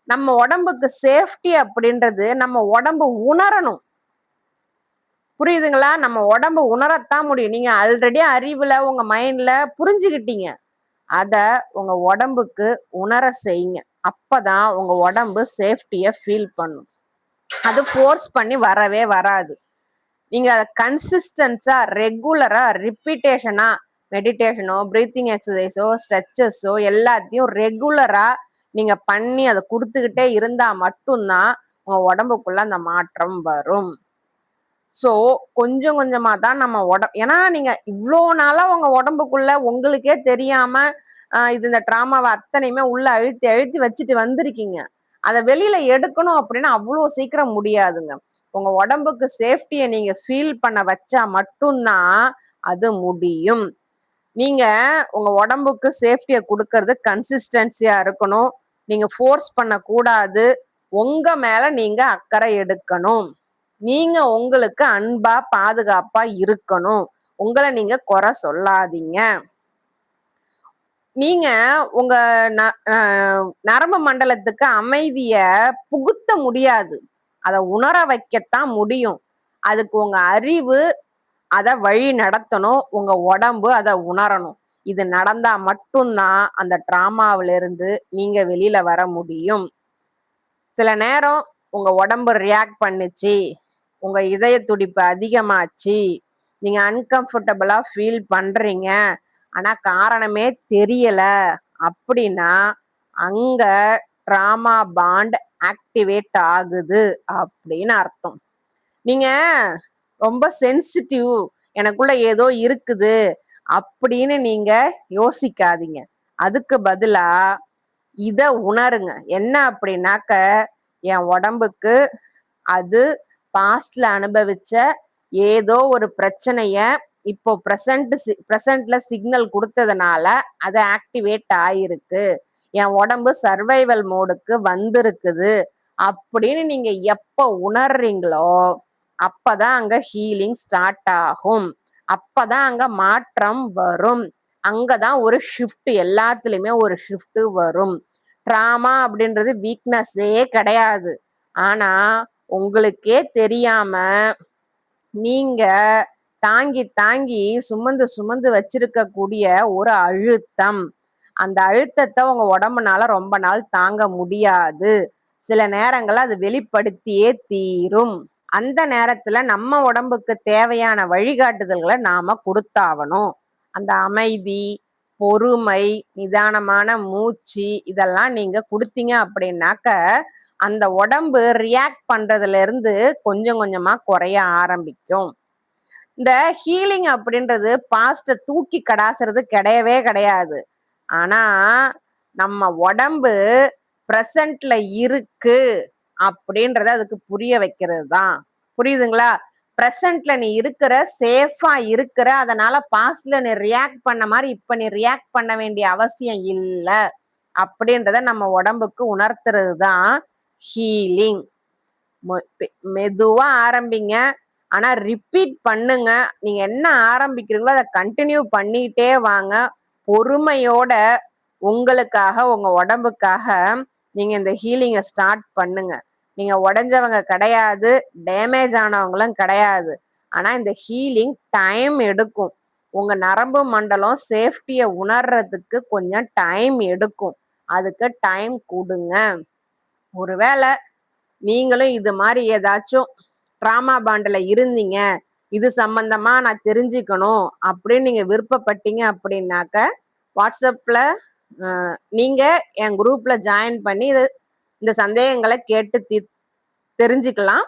S1: நம்ம உடம்புக்கு சேஃப்டி அப்படின்றது நம்ம உடம்பு உணரணும். புரியுதுங்களா? நம்ம உடம்பு உணரத்தான் முடியும். நீங்க ஆல்ரெடி அறிவுல, உங்க மைண்ட்ல புரிஞ்சுகிட்டீங்க. அத உங்க உடம்புக்கு உணர செய்யுங்க. அப்பதான் உங்க உடம்பு சேஃப்டிய ஃபீல் பண்ணும். அது ஃபோர்ஸ் பண்ணி வரவே வராது. நீங்க அத கன்சிஸ்டன்ஸா, ரெகுலரா, ரிப்பீட்டேஷனா மெடிடேஷனோ, பிரீத்திங் எக்சர்சைஸோ, ஸ்ட்ரெச்சஸோ எல்லாத்தையும் ரெகுலரா நீங்க பண்ணி அத குடுத்துக்கிட்டே இருந்தா மட்டும் தான் உங்க உடம்புக்குள்ள அந்த மாற்றம் வரும். ஸோ கொஞ்சம் கொஞ்சமா தான் நம்ம ஏன்னா நீங்க இவ்ளோ நாளா உங்க உடம்புக்குள்ள உங்களுக்கே தெரியாம இது இந்த ட்ராமாவ அத்தனையுமே உள்ள அழுத்தி அழுத்தி வச்சுட்டு வந்திருக்கீங்க. அத வெளியில எடுக்கணும் அப்படின்னா அவ்வளோ சீக்கிரம் முடியாதுங்க. உங்க உடம்புக்கு சேஃப்டிய நீங்க ஃபீல் பண்ண வச்சா மட்டும் தான் அது முடியும். நீங்க உங்க உடம்புக்கு சேஃப்டிய குடுக்கறது கன்சிஸ்டன்சியா இருக்கணும். நீங்க ஃபோர்ஸ் பண்ணக்கூடாது. உங்க மேல நீங்க அக்கறை எடுக்கணும். நீங்க உங்களுக்கு அன்பா, பாதுகாப்பா இருக்கணும். உங்கள நீங்க குறை சொல்லாதீங்க. நீங்க உங்க ந அ நரம்பு மண்டலத்துக்கு அமைதிய புகுத்த முடியாது. அத உணர வைக்கத்தான் முடியும். அதுக்கு உங்க அறிவு அத வழி நடத்தணும். உங்க உடம்பு அத உணரணும். இது நடந்தா மட்டும் தான் அந்த ட்ராமாவிலிருந்து நீங்க வெளியில வர முடியும். சில நேரம் உங்க உடம்பு ரியாக்ட் பண்ணுச்சு. உங்க இதய துடிப்பு அதிகமாச்சு. நீங்க அன்கம்ஃபர்டபுளா ஃபீல் பண்றீங்க. ஆனா காரணமே தெரியல அப்படின்னா, அங்க ட்ராமா பாண்ட் ஆக்டிவேட் ஆகுது அப்படின்னு அர்த்தம். நீங்க ரொம்ப சென்சிட்டிவ், எனக்குள்ள ஏதோ இருக்குது அப்படின்னு நீங்க யோசிக்காதீங்க. அதுக்கு பதிலா இத உணருங்க. என்ன அப்படின்னாக்க, என் உடம்புக்கு அது பாஸ்ட்ல அனுபவிச்ச ஏதோ ஒரு பிரச்சனைய இப்போ பிரசன்ட்ல சிக்னல் கொடுத்ததுனால அது ஆக்டிவேட் ஆயிருக்கு. என் உடம்பு சர்வைவல் மோடுக்கு வந்திருக்குது அப்படின்னு நீங்க எப்ப உணர்றீங்களோ அப்பதான் அங்க ஹீலிங் ஸ்டார்ட் ஆகும். அப்பதான் அங்க மாற்றம் வரும். அங்கதான் ஒரு ஷிஃப்ட், எல்லாத்துலயுமே ஒரு ஷிஃப்ட் வரும். ட்ராமா அப்படின்றது வீக்னஸே கிடையாது. ஆனா உங்களுக்கே தெரியாம நீங்க தாங்கி தாங்கி சுமந்து சுமந்து வச்சிருக்கக்கூடிய ஒரு அழுத்தம். அந்த அழுத்தத்தை உங்க உடம்புனால ரொம்ப நாள் தாங்க முடியாது. சில நேரங்கள்ல அது வெளிப்படுத்தியே தீரும். அந்த நேரத்துல நம்ம உடம்புக்கு தேவையான வழிகாட்டுதல்களை நாம கொடுத்தாகணும். அந்த அமைதி, பொறுமை, நிதானமான மூச்சு இதெல்லாம் நீங்க கொடுத்தீங்க அப்படின்னாக்க அந்த உடம்பு ரியாக்ட் பண்றதுல இருந்து கொஞ்சம் கொஞ்சமா குறைய ஆரம்பிக்கும். இந்த ஹீலிங் அப்படின்றது பாஸ்ட தூக்கி கடாசுறது கிடையவே கிடையாது. ஆனா நம்ம உடம்பு பிரசன்ட்ல இருக்கு அப்படின்றத அதுக்கு புரிய வைக்கிறது தான். புரியுதுங்களா? பிரசன்ட்ல நீ இருக்கிற, சேஃபா இருக்கிற, அதனால பாஸ்ட்ல நீ ரியாக்ட் பண்ண மாதிரி இப்ப நீ ரியாக்ட் பண்ண வேண்டிய அவசியம் இல்ல அப்படின்றத நம்ம உடம்புக்கு உணர்த்துறது தான் ஹீலிங். மெதுவா ஆரம்பிங்க. ஆனா ரிப்பீட் பண்ணுங்க. நீங்க என்ன ஆரம்பிக்கிறீங்களோ அதை கண்டினியூ பண்ணிட்டே வாங்க. பொறுமையோட உங்களுக்காக, உங்க உடம்புக்காக நீங்க இந்த ஹீலிங்கை ஸ்டார்ட் பண்ணுங்க. நீங்க உடைஞ்சவங்க கிடையாது, டேமேஜ் ஆனவங்களும் கிடையாது. ஆனா இந்த ஹீலிங் டைம் எடுக்கும். உங்க நரம்பு மண்டலம் சேஃப்டியை உணர்றதுக்கு கொஞ்சம் டைம் எடுக்கும். அதுக்கு டைம் கொடுங்க. ஒருவேளை நீங்களும் இது மாதிரி ஏதாச்சும் ட்ராமா பாண்டில் இருந்தீங்க, இது சம்பந்தமா நான் தெரிஞ்சுக்கணும் அப்படின்னு நீங்க விருப்பப்பட்டீங்க அப்படின்னாக்க வாட்ஸ்அப்ல நீங்க என் குரூப்ல ஜாயின் பண்ணி இந்த சந்தேகங்களை கேட்டு தெரிஞ்சுக்கலாம்.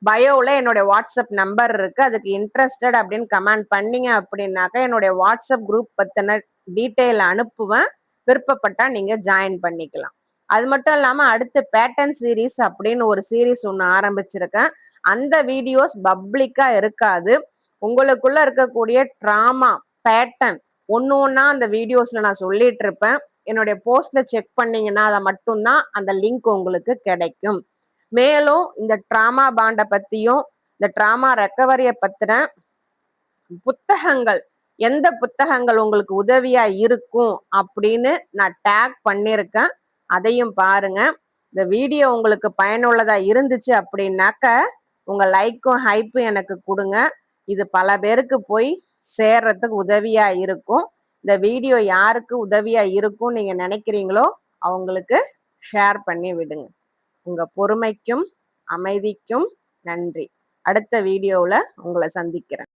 S1: பயோவில் என்னுடைய வாட்ஸ்அப் நம்பர் இருக்கு. அதுக்கு இன்ட்ரெஸ்டட் அப்படின்னு கமெண்ட் பண்ணீங்க அப்படின்னாக்க என்னுடைய வாட்ஸ்அப் குரூப் பத்தின டீட்டெயில் அனுப்புவேன். விருப்பப்பட்டா நீங்க ஜாயின் பண்ணிக்கலாம். அது மட்டும் இல்லாம அடுத்து பேட்டர்ன் சீரீஸ் அப்படின்னு ஒரு சீரீஸ் ஒன்று ஆரம்பிச்சிருக்கேன். அந்த வீடியோஸ் பப்ளிக்கா இருக்காது. உங்களுக்குள்ள இருக்கக்கூடிய ட்ராமா பேட்டர்ன் ஒன்னா அந்த வீடியோஸ்ல நான் சொல்லிட்டு இருப்பேன். என்னுடைய போஸ்ட்ல செக் பண்ணீங்கன்னா அதை மட்டும்தான் அந்த லிங்க் உங்களுக்கு கிடைக்கும். மேலும் இந்த ட்ராமா பாண்டை பத்தியும் இந்த ட்ராமா ரெக்கவரிய பத்தின புத்தகங்கள், எந்த புத்தகங்கள் உங்களுக்கு உதவியா இருக்கும் அப்படின்னு நான் டேக் பண்ணியிருக்கேன். அதையும் பாருங்க. இந்த வீடியோ உங்களுக்கு பயனுள்ளதா இருந்துச்சு அப்படின்னாக்க உங்க லைக்கும் ஹைப்பும் எனக்கு கொடுங்க. இது பல பேருக்கு போய் சேர்றதுக்கு உதவியா இருக்கும். இந்த வீடியோ யாருக்கு உதவியா இருக்கும் நீங்க நினைக்கிறீங்களோ அவங்களுக்கு ஷேர் பண்ணி விடுங்க. உங்க பொறுமைக்கும் அமைதிக்கும் நன்றி. அடுத்த வீடியோவில் உங்களை சந்திக்கிறேன்.